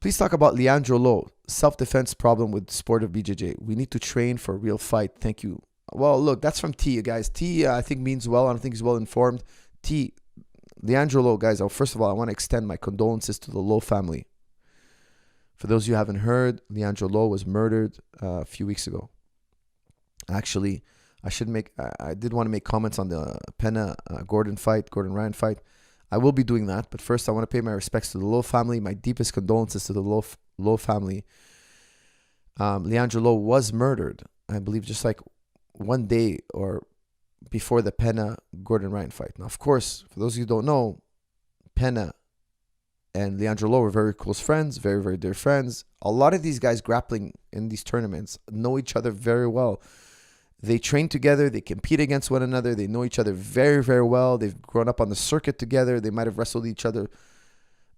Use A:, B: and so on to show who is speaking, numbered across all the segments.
A: Please talk about Leandro Lo, self-defense problem with sport of BJJ. We need to train for a real fight. Thank you. Well, look, that's from T, guys. T, I think means well. I don't think he's well informed. T, Leandro Lo, guys. First of all, I want to extend my condolences to the Lo family. For those of you who haven't heard, Leandro Lo was murdered a few weeks ago. Actually, I did want to make comments on the Pena Gordon Ryan fight. I will be doing that, but first I want to pay my respects to the Lo family. My deepest condolences to the Lo family. Leandro Lo was murdered, I believe, just like one day or before the Pena Gordon Ryan fight. Now, of course, for those of you who don't know, Pena and Leandro Lo were very close friends, very, very dear friends. A lot of these guys grappling in these tournaments know each other very well. They train together. They compete against one another. They know each other very, very well. They've grown up on the circuit together. They might have wrestled each other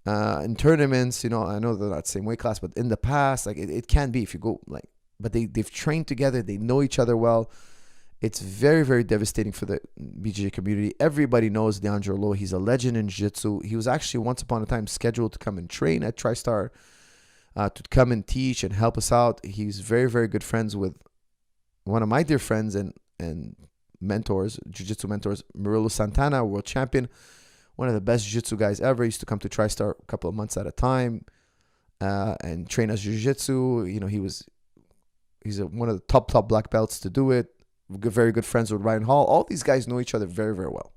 A: in tournaments. You know, I know they're not the same weight class, but in the past, like it can be if you go like. But they've trained together. They know each other well. It's very, very devastating for the BJJ community. Everybody knows Leandro Lo. He's a legend in Jiu-Jitsu. He was actually once upon a time scheduled to come and train at Tristar, to come and teach and help us out. He's very, very good friends with one of my dear friends and mentors, Jiu-Jitsu mentors, Murilo Santana, world champion, one of the best Jiu-Jitsu guys ever. He used to come to Tristar a couple of months at a time and train us Jiu-Jitsu. You know, he's one of the top black belts to do it. Very good friends with Ryan Hall. All these guys know each other very, very well.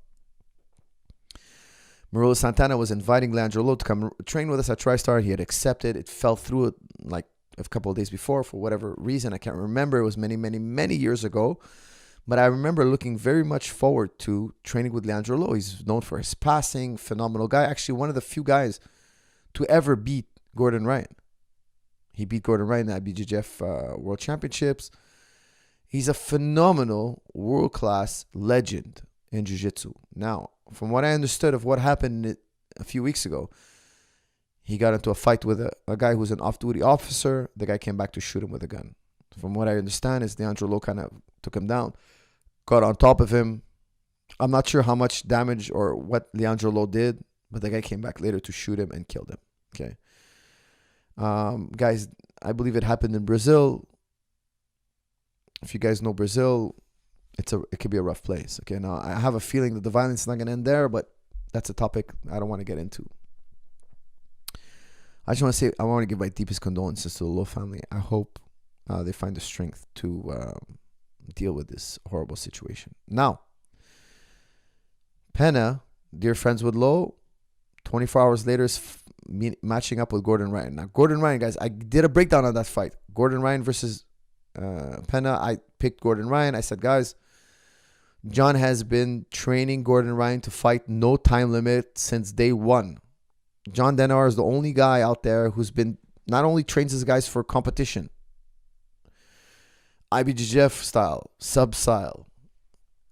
A: Murilo Santana was inviting Leandro Lo to come train with us at Tristar. He had accepted. It fell through like a couple of days before for whatever reason. I can't remember. It was many, many, many years ago. But I remember looking very much forward to training with Leandro Lo. He's known for his passing, phenomenal guy. Actually, one of the few guys to ever beat Gordon Ryan. He beat Gordon Ryan at BJJF World Championships. He's a phenomenal, world-class legend in Jiu-Jitsu. Now, from what I understood of what happened a few weeks ago, he got into a fight with a guy who's an off-duty officer. The guy came back to shoot him with a gun. From what I understand is Leandro Lo kind of took him down, got on top of him. I'm not sure how much damage or what Leandro Lo did, but the guy came back later to shoot him and killed him. Okay. Guys, I believe it happened in Brazil. If you guys know Brazil, it could be a rough place. Okay, now I have a feeling that the violence is not going to end there, but that's a topic I don't want to get into. I just want to say I want to give my deepest condolences to the Lo family. I hope they find the strength to deal with this horrible situation. Now, Pena, dear friends with Lo, 24 hours later is matching up with Gordon Ryan. Now, Gordon Ryan, guys, I did a breakdown on that fight. Gordon Ryan versus Pena. I picked Gordon Ryan. I said, guys, John has been training Gordon Ryan to fight no time limit since day one. John Danaher is the only guy out there who's been not only trains his guys for competition, IBJJF style, sub style,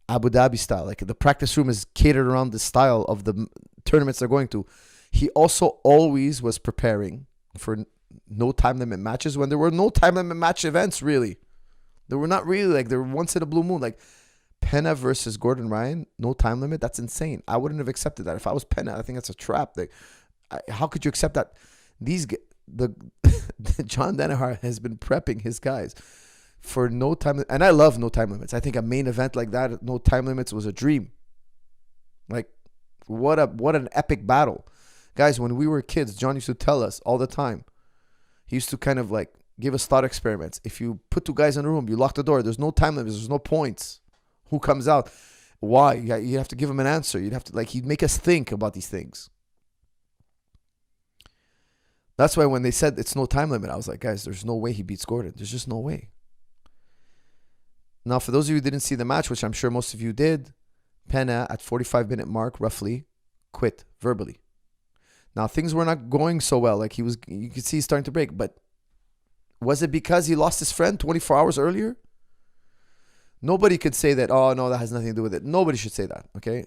A: Abu Dhabi style. Like the practice room is catered around the style of the tournaments they're going to. He also always was preparing for no time limit matches when there were no time limit match events, really. There were not really, like, there were once in a blue moon. Like, Pena versus Gordon Ryan, no time limit, that's insane. I wouldn't have accepted that. If I was Pena, I think that's a trap. Like, how could you accept that? John Danaher has been prepping his guys for no time, and I love no time limits. I think a main event like that, no time limits, was a dream. Like, what an epic battle. Guys, when we were kids, John used to tell us all the time. He used to kind of like give us thought experiments. If you put two guys in a room, you lock the door, there's no time limits, there's no points. Who comes out? Why? You have to give him an answer. You'd have to, like, he'd make us think about these things. That's why when they said it's no time limit, I was like, guys, there's no way he beats Gordon. There's just no way. Now, for those of you who didn't see the match, which I'm sure most of you did, Pena at 45-minute mark, roughly, quit verbally. Now, things were not going so well. Like, you could see he's starting to break. But was it because he lost his friend 24 hours earlier? Nobody could say that, oh, no, that has nothing to do with it. Nobody should say that, okay?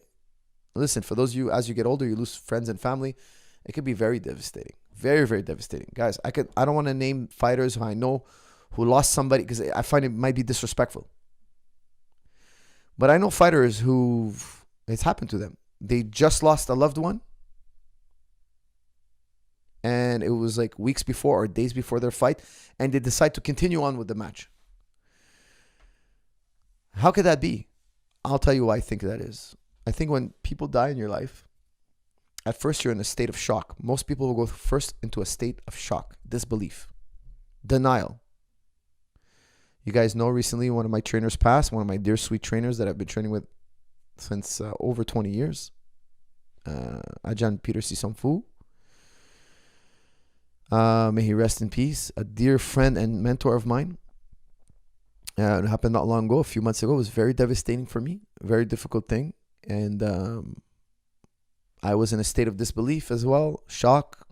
A: Listen, for those of you, as you get older, you lose friends and family. It could be very devastating. Very, very devastating. Guys, I don't want to name fighters who I know who lost somebody because I find it might be disrespectful. But I know fighters who it's happened to them. They just lost a loved one. And and it was like weeks before or days before their fight, and they decide to continue on with the match. How could that be? I'll tell you why I think that is. I think when people die in your life, at first you're in a state of shock. Most people will go first into a state of shock, disbelief, denial. You guys know recently one of my trainers passed, one of my dear sweet trainers that I've been training with since over 20 years. Ajahn Peter Sisomfu. May he rest in peace. A dear friend and mentor of mine. It happened not long ago, a few months ago. It was very devastating for me. A very difficult thing. And I was in a state of disbelief as well. Shock.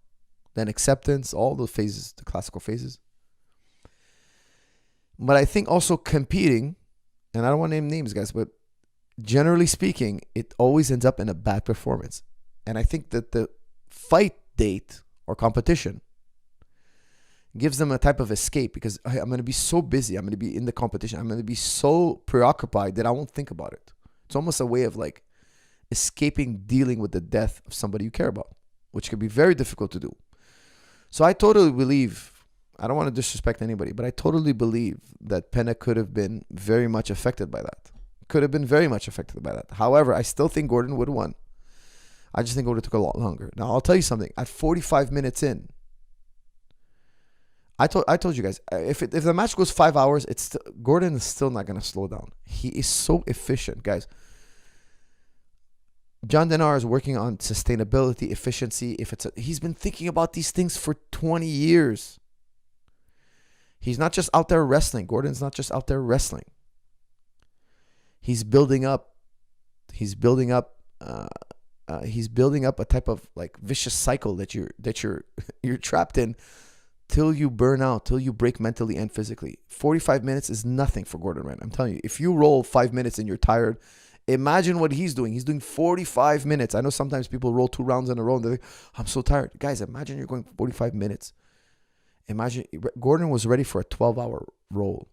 A: Then acceptance. All the phases, the classical phases. But I think also competing, and I don't want to name names, guys, but generally speaking, it always ends up in a bad performance. And I think that the fight date or competition gives them a type of escape, because I'm going to be so busy. I'm going to be in the competition. I'm going to be so preoccupied that I won't think about it. It's almost a way of like escaping dealing with the death of somebody you care about, which can be very difficult to do. So I totally believe, I don't want to disrespect anybody, but I totally believe that Pena could have been very much affected by that. Could have been very much affected by that. However, I still think Gordon would have won. I just think it would have took a lot longer. Now, I'll tell you something. At 45 minutes in, I told you guys, if the match goes 5 hours, Gordon is still not going to slow down. He is so efficient, guys. John Danaher is working on sustainability, efficiency. He's been thinking about these things for 20 years. He's not just out there wrestling. Gordon's not just out there wrestling. He's building up a type of like vicious cycle that you're trapped in till you burn out, till you break mentally and physically. 45 minutes is nothing for Gordon Ryan. I'm telling you, if you roll 5 minutes and you're tired, imagine what he's doing. He's doing 45 minutes. I know sometimes people roll 2 rounds in a row and they're like, I'm so tired. Guys, imagine you're going 45 minutes. Imagine Gordon was ready for a 12-hour roll.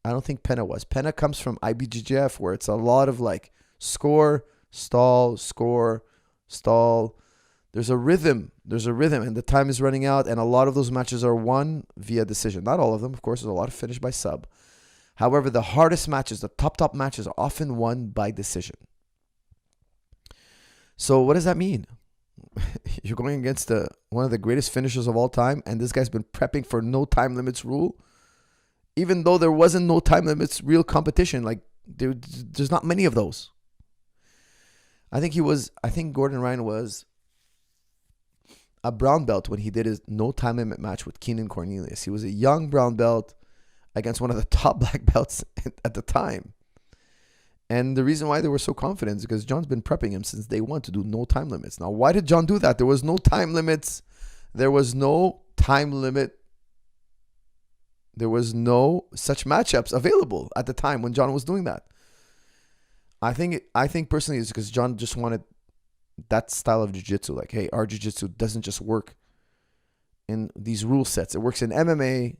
A: I don't think Pena was. Pena comes from IBJJF, where it's a lot of like score, stall, score, stall. There's a rhythm, and the time is running out, and a lot of those matches are won via decision. Not all of them, of course. There's a lot of finish by sub. However, the hardest matches, the top matches, are often won by decision. So what does that mean? You're going against one of the greatest finishers of all time, and this guy's been prepping for no time limits rule. Even though there wasn't no time limits real competition, like there's not many of those. I think Gordon Ryan was a brown belt when he did his no time limit match with Keenan Cornelius. He was a young brown belt against one of the top black belts at the time. And the reason why they were so confident is because John's been prepping him since day one to do no time limits. Now, why did John do that? There was no time limits. There was no time limit. There was no such matchups available at the time when John was doing that. I think personally it's because John just wanted that style of jiu-jitsu. Like, hey, our jiu-jitsu doesn't just work in these rule sets. It works in MMA.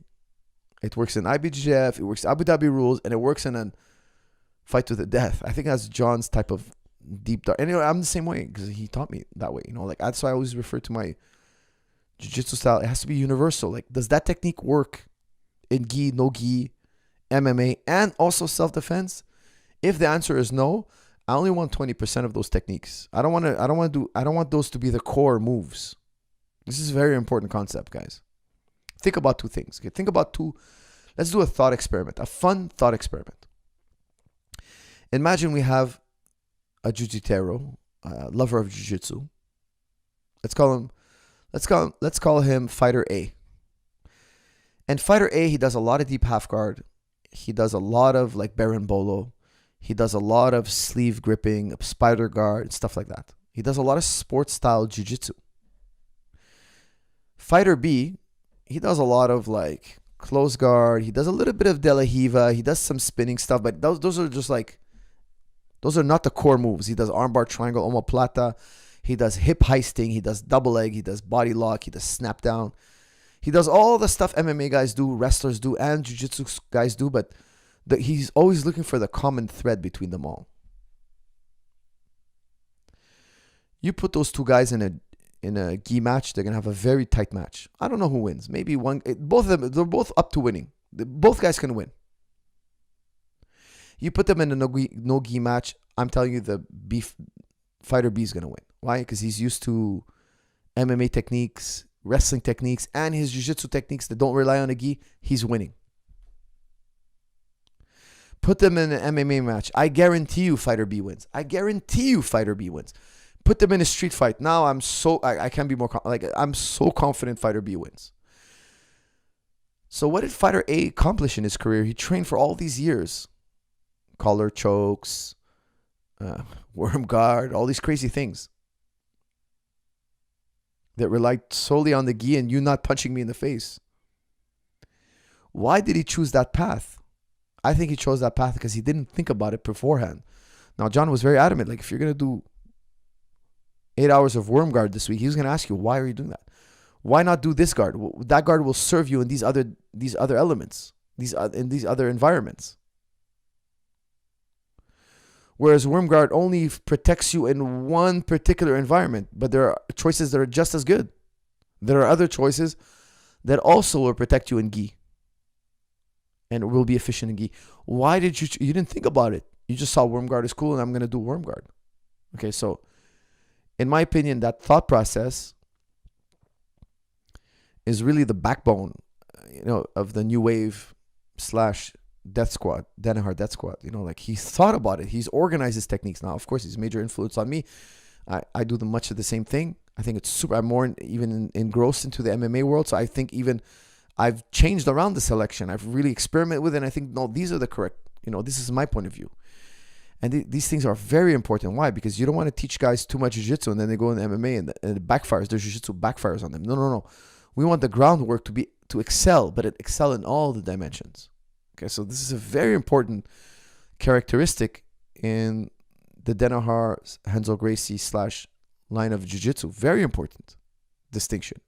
A: It works in IBJJF. It works Abu Dhabi rules. And it works in a fight to the death. I think that's John's type of deep dark. And I'm the same way because he taught me that way. Like that's why I always refer to my jiu-jitsu style. It has to be universal. Like, does that technique work in gi, no gi, MMA, and also self-defense? If the answer is no, I only want 20% of those techniques. I don't want those to be the core moves. This is a very important concept, guys. Think about 2 things. Okay? Let's do a thought experiment, a fun thought experiment. Imagine we have a jiu-jitero, a lover of jiu-jitsu. Let's call him Fighter A. And Fighter A, he does a lot of deep half guard. He does a lot of like berimbolo. He does a lot of sleeve gripping, spider guard, stuff like that. He does a lot of sports style jiu-jitsu. Fighter B, he does a lot of like close guard. He does a little bit of De La Hiva. He does some spinning stuff, but those are not the core moves. He does armbar triangle, omoplata. He does hip heisting. He does double leg. He does body lock. He does snap down. He does all the stuff MMA guys do, wrestlers do, and jiu-jitsu guys do, but he's always looking for the common thread between them all. You put those 2 guys in in a gi match, they're gonna have a very tight match. I don't know who wins. Maybe both of them. They're both up to winning. Both guys can win. You put them in a no gi match. I'm telling you, the fighter B is gonna win. Why? Because he's used to MMA techniques, wrestling techniques, and his jiu-jitsu techniques that don't rely on a gi. He's winning. Put them in an MMA match. I guarantee you fighter B wins. I guarantee you fighter B wins. Put them in a street fight. Now I can't be more, I'm so confident fighter B wins. So what did fighter A accomplish in his career? He trained for all these years. Collar chokes, worm guard, all these crazy things that relied solely on the gi and you not punching me in the face. Why did he choose that path? I think he chose that path because he didn't think about it beforehand. Now, John was very adamant. Like, if you're going to do 8 hours of worm guard this week, he was going to ask you, why are you doing that? Why not do this guard? That guard will serve you in these other elements, in these other environments. Whereas worm guard only protects you in one particular environment, but there are choices that are just as good. There are other choices that also will protect you in gi and will be efficient in gi. Why did you didn't think about it? You just saw worm guard is cool and I'm going to do worm guard. Okay, so in my opinion, that thought process is really the backbone, of the new wave / death squad, Danaher death squad. Like, he thought about it. He's organized his techniques. Now, of course, he's a major influence on me. I do much of the same thing. I think it's super. I'm more engrossed into the MMA world. So I think even I've changed around the selection. I've really experimented with it. And I think, no, these are the correct, this is my point of view. And these things are very important. Why? Because you don't want to teach guys too much jiu-jitsu and then they go in the MMA and it backfires. Their jiu-jitsu backfires on them. No. We want the groundwork to excel, but excel in all the dimensions. Okay, so this is a very important characteristic in the Danaher Renzo Gracie / line of jiu-jitsu. Very important distinction.